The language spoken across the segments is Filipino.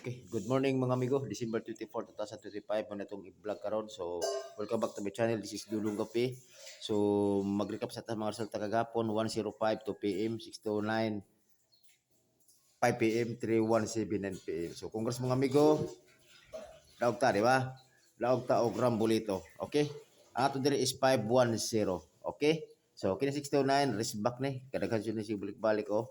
Okay, good morning mga amigo. December 24, 2025 mo na itong i-vlog karon. So, welcome back to my channel. This is Dulong Gapi. So, mag-recap sa mga resulta kagapon. 1:05 2 p.m., 6:09 5 p.m., 3:17 9 p.m. So, congrats mga amigo. Daog ta, di ba? Daog ta og Rambolito. Okay? Ang ato diri is 510. Okay? So, kini 6:09 rest back ni. Kadaghan siya ni si balik-balik oh.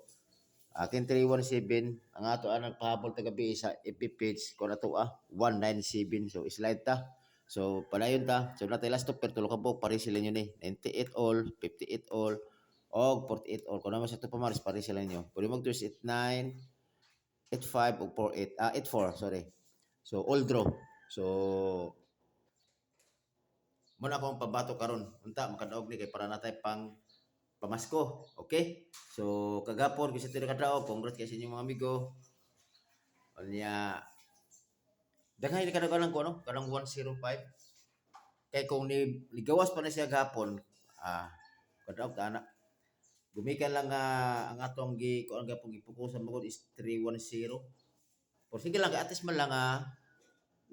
Akin 317 ang ato ang nagpahabol tagabi sa FB page ko na to 197 so slide ta. So padayon ta. So natay last per tulo ka buok pare sila nyo ni 98 all, 58 all og 48 all. Kuno sa to pamaris pare sila nyo. Pwede mag 89, 85 og 48 84 sorry. So all draw. So muna akong pabato karon. Unta makadaog ni kay para natay pang pamasko. Okay? So, kagapon, kasi ito nakadao, congrats kasi inyong mga amigo. Kanya, daghan ni kadagalan ko, no? Kanang 105. Kaya kung ligawas pa na siya gapon, kadaog ka na. Gumikan lang ang atong kung ang gapong ipukusan mo is 310. Or sige lang, at least man lang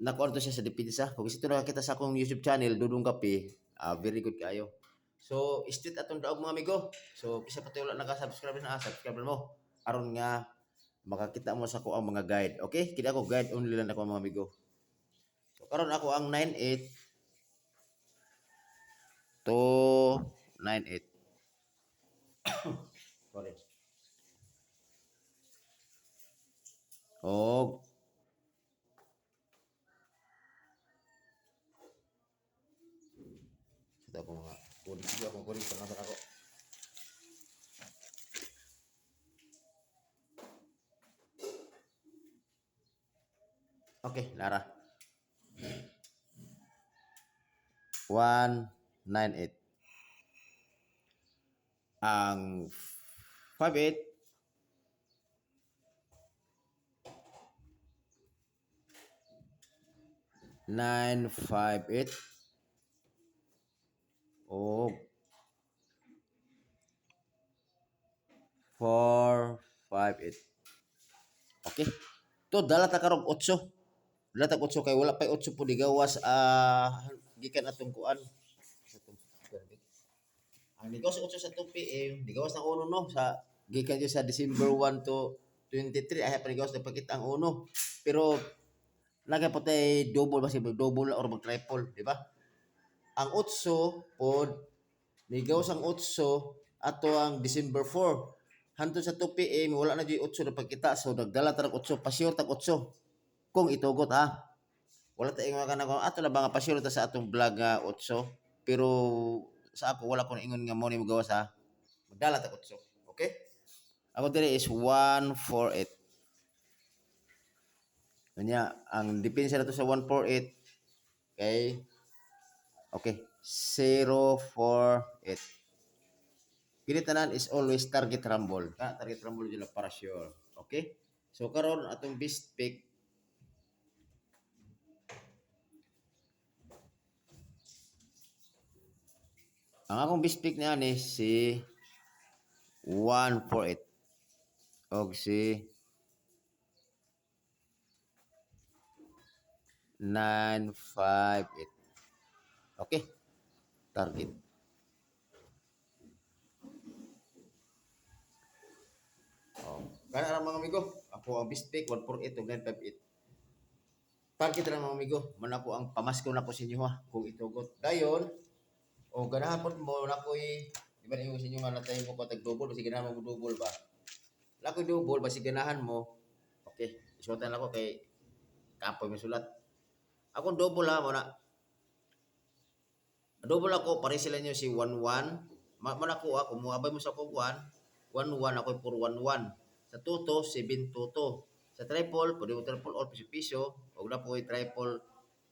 nakuha to siya sa depensa. Kung ito nakakita sa akong YouTube channel, Dudong Kape, very good kayo. So, istit atong daog mga amigo. So, kisa pati wala naka-subscribe na, subscribe mo. Aron nga makakita mo sa ko ang mga guide. Okay? Kaya ako guide only lang ako mga amigo. So, karon ako ang 98 to 98. Sorry. Og ito ko mga kunin sa ako. Okay, Lara. 198. Ang 58 958 o 458. Okay. To dala ta karog 8. Dala ta 8 kay wala pa 8 po digawas gikan atong kuan. Ang ligawas 8 sa 2 PM, ligawas na uno no sa gikan sa December 1 to 23 ay paligawas na pakita ang uno. Pero nagapatay double ba si double or mag triple, di ba? Ang 8 pod ligawas ang 8 ato ang December 4. Hantod sa 2 PM wala na gyud 8 na pagkita so nagdala ta 8 pasyor tag 8 kung itugot wala ta ingon kana ko ato na ba nga pasyor ta sa atong vlog nga 8 pero sa ako wala ko na ingon nga mo ni magawas magdala ta 8 okay ako dire is 148 kanya ang depensa nato sa 148 kay okay 048 kini tanan is always target rumble. Target rumble dito para sure. Okay? So karon atong best pick ang akong best pick niya ni si 148 og si 958. Okay? Target. Kana ra mga amigo, ako ang best pick 148 ug 958. Target ra mga amigo, man ako ang pamasko na ko sa inyo kung itugot. Dayon, o ganahapon mo na ko'y di ba yung sa inyo nga natay mo ko tag double basi ganahan mo double ba? Lakoy double basi ganahan mo. Okay, isuotan ako kay kapoy mo sulat. Ako double mo na. Double ako pare sila niyo si 11. Man ako mo abay mo sa ko 1 11 ako puro 11. Sa toto 7 toto. Sa triple pwede mo triple all piso og na po triple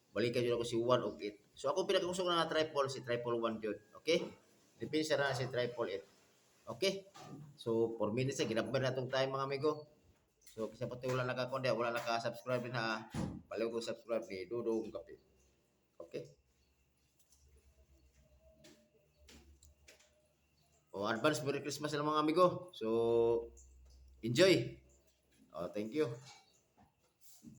balikan jud ako si 1 og 8. So ako pinakagusto ko na triple si triple 1 jud. Okay? Depende na si triple 8. Okay? So 4 minutes na ginabay na tong time mga amigo. So kasi pati wala naka-conde, wala naka-subscribe na baliw ko subscribe ni Dudong Kape. Okay? O advance Merry Christmas sa mga amigo. So enjoy. Oh, thank you.